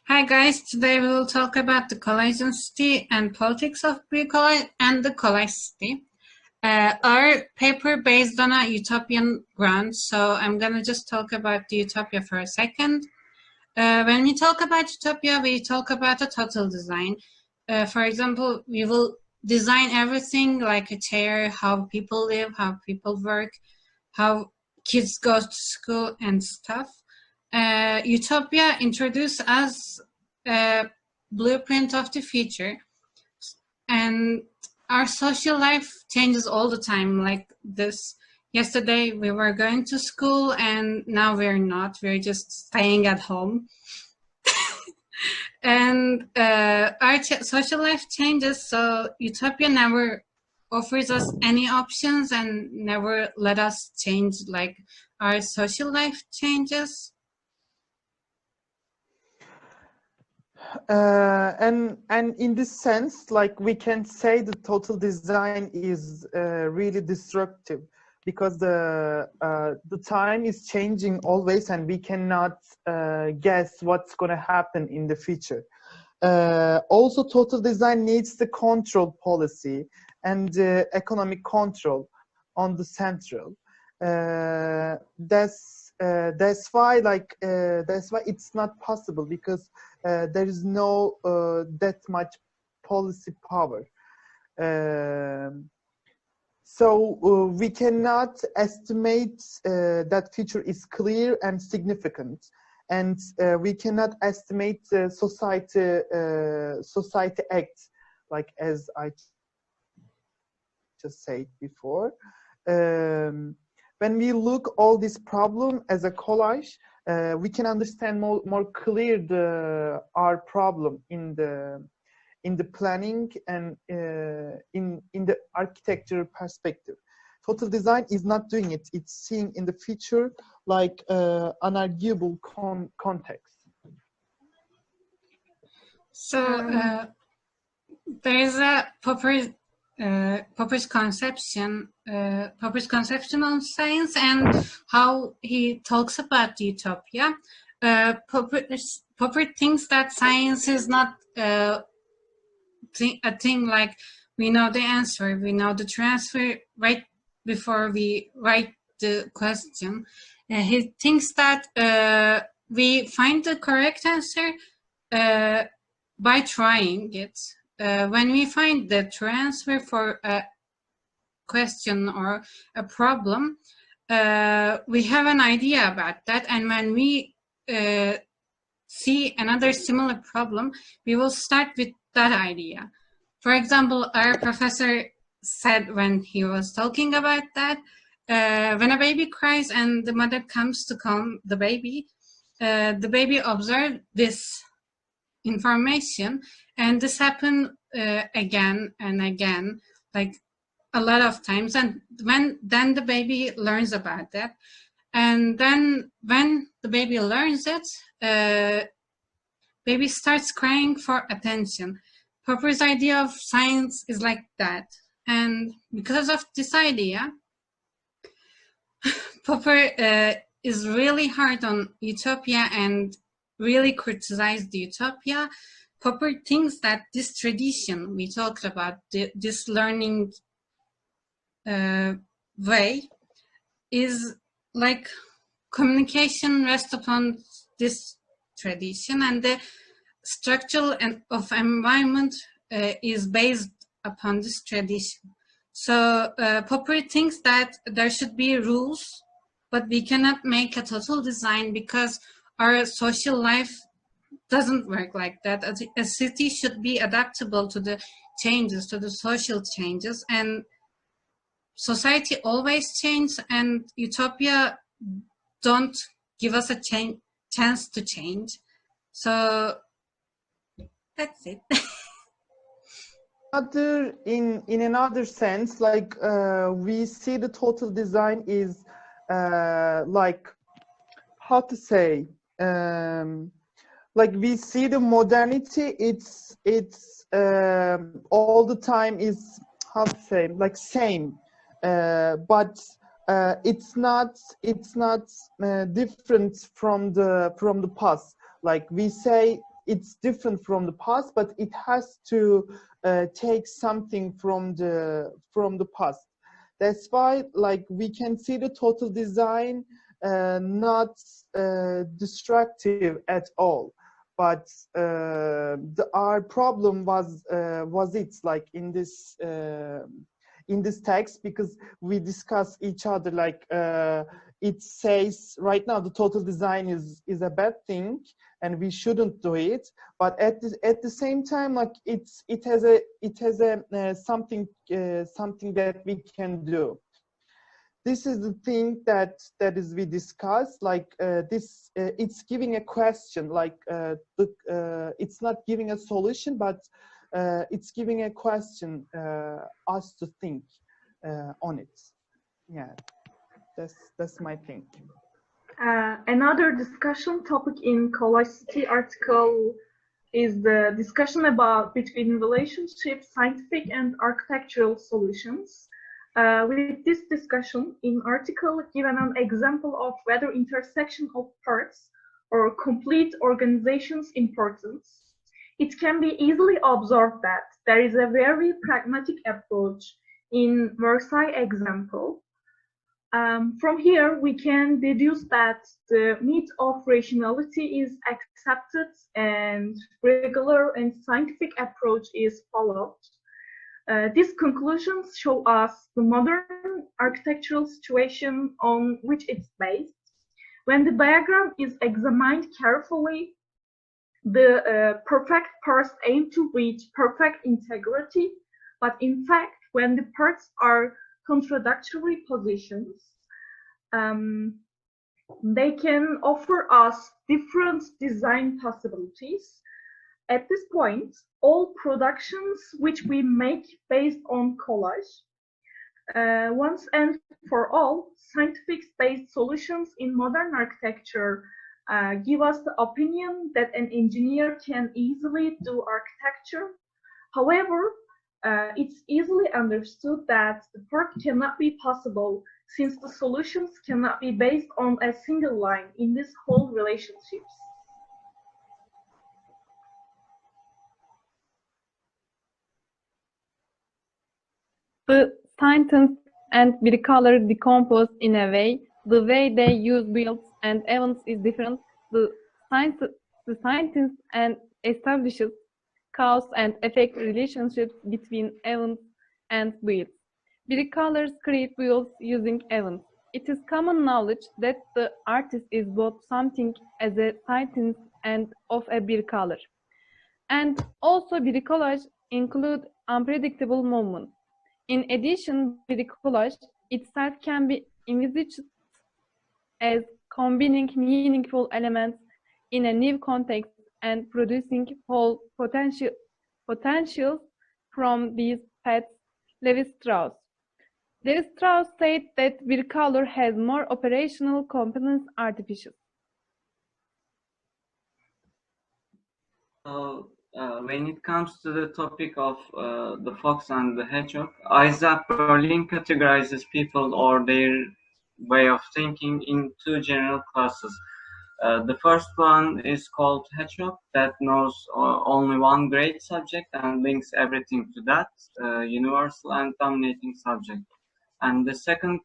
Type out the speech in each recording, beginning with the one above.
Hi guys, today we will talk about the collage city and politics of Bricolage and the collage city. Our paper based on a utopian ground, so I'm gonna just talk about the utopia for a second. When we talk about utopia, we talk about a total design. For example, we will design everything like a chair, how people live, how people work, how kids go to school and stuff. Utopia introduced us a blueprint of the future, and our social life changes all the time. Like this, yesterday we were going to school, and now we're not. We're just staying at home. And our social life changes, so utopia never offers us any options and never let us change like our social life changes. And in this sense, like we can say the total design is really destructive because the time is changing always, and we cannot guess what's going to happen in the future. Also, total design needs the control policy and economic control on the central. That's why it's not possible, because there is no that much policy power. So we cannot estimate that future is clear and significant, and we cannot estimate society acts, like as I just said before. When we look all this problem as a collage, we can understand more clear our problem in the planning and in the architecture perspective. Total design is not doing it; it's seeing in the future like unarguable context. So there is a Popper's conception on science and how he talks about the utopia. Popper thinks that science is not a thing like we know the answer, we know the transfer right before we write the question. He thinks that we find the correct answer by trying it. When we find the true answer for a question or a problem, we have an idea about that. And when we see another similar problem, we will start with that idea. For example, our professor said when he was talking about that, when a baby cries and the mother comes to calm the baby observed this information, and this happened again and again, like a lot of times. And then the baby learns about that, and then when the baby learns it, baby starts crying for attention. Popper's idea of science is like that, and because of this idea, Popper is really hard on utopia and really criticize the utopia. Popper thinks that this tradition we talked about, this learning way, is like communication rests upon this tradition, and the structure of environment is based upon this tradition. So Popper thinks that there should be rules, but we cannot make a total design because our social life doesn't work like that. A city should be adaptable to the changes, to the social changes, and society always changes, and utopia don't give us a chance to change. So that's it. In another sense, like we see the total design is like, how to say, like we see the modernity, it's all the time is, how to say, like same, but it's not different from the past. Like we say it's different from the past, but it has to take something from the past. That's why, like, we can see the total design not destructive at all. But our problem was it's like in this text, because we discuss each other, like it says right now the total design is a bad thing and we shouldn't do it, but at the same time, like it has a something that we can do. This is the thing that is we discuss, like this it's giving a question, like it's not giving a solution, but it's giving a question us to think on it. Yeah, that's my thing. Another discussion topic in Collage City article is the discussion about between relationships, scientific and architectural solutions. With this discussion in article given an example of whether intersection of parts or complete organization's importance, it can be easily observed that there is a very pragmatic approach in Versailles example. From here, we can deduce that the myth of rationality is accepted and regular and scientific approach is followed. These conclusions show us the modern architectural situation on which it's based. When the diagram is examined carefully, the perfect parts aim to reach perfect integrity, but in fact, when the parts are contradictory positions, they can offer us different design possibilities. At this point, all productions which we make based on collage, once and for all, scientific-based solutions in modern architecture give us the opinion that an engineer can easily do architecture. However, it's easily understood that the part cannot be possible since the solutions cannot be based on a single line in this whole relationships. The scientists and Bricolage decompose in a way. The way they use builds and events is different. The scientists and establishes cause and effect relationships between events and builds. Bricolage create builds using events. It is common knowledge that the artist is both something as a scientist and of a bricolage. And also bricolage include unpredictable movements. In addition, bricolage itself can be envisaged as combining meaningful elements in a new context and producing whole potentials from these paths. Lévi-Strauss said that bricolage has more operational components artificial. When it comes to the topic of the fox and the hedgehog, Ayça Berlin categorizes people or their way of thinking in two general classes. The first one is called hedgehog, that knows only one great subject and links everything to that universal and dominating subject. And the second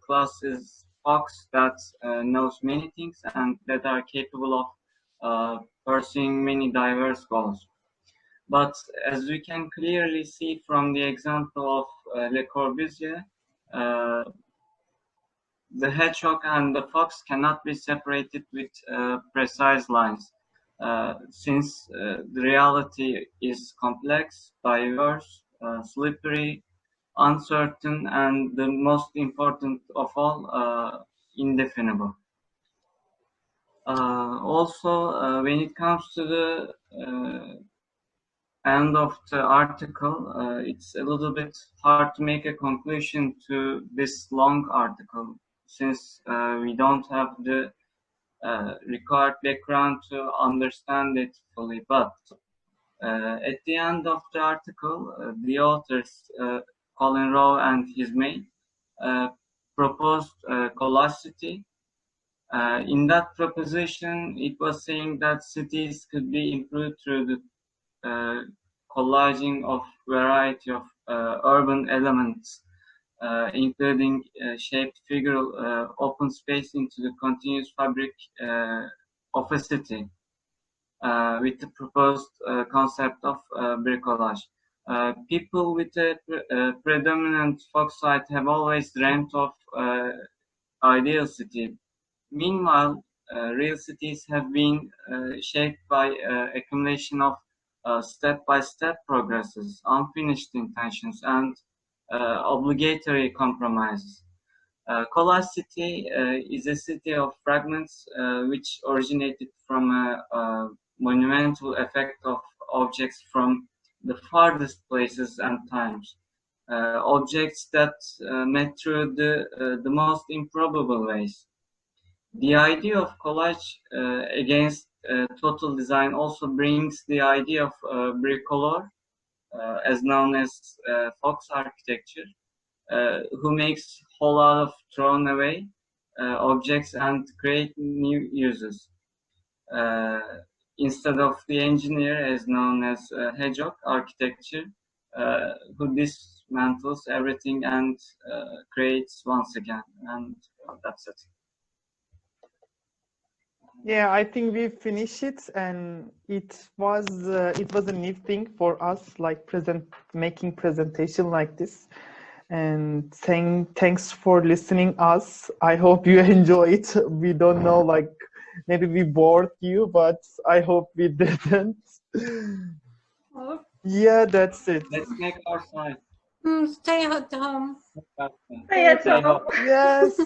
class is fox, that knows many things and that are capable of pursuing many diverse goals. But as we can clearly see from the example of Le Corbusier, the hedgehog and the fox cannot be separated with precise lines, since the reality is complex, diverse, slippery, uncertain, and the most important of all, indefinable. Also, when it comes to the end of the article, it's a little bit hard to make a conclusion to this long article, since we don't have the required background to understand it fully. But at the end of the article, the authors, Colin, Rowe and his mate, proposed Collage City, In that proposition, it was saying that cities could be improved through the collaging of variety of urban elements, including shaped figural open space into the continuous fabric of a city, with the proposed concept of bricolage. People with a predominant folk site have always dreamt of ideal city. Meanwhile, real cities have been shaped by accumulation of step-by-step progresses, unfinished intentions, and obligatory compromises. Collage city is a city of fragments which originated from a monumental effect of objects from the farthest places and times. Objects that met through the most improbable ways. The idea of collage against total design also brings the idea of bricolage, as known as Fox architecture, who makes whole out of thrown away objects and create new uses. Instead of the engineer, as known as hedgehog architecture, who dismantles everything and creates once again, and that's it. Yeah, I think we finished it, and it was a new thing for us, like making presentation like this. And thanks for listening us. I hope you enjoy it. We don't know, like maybe we bored you, but I hope we didn't. Yeah, that's it. Let's make our side. Stay at home. Stay at home. Yes.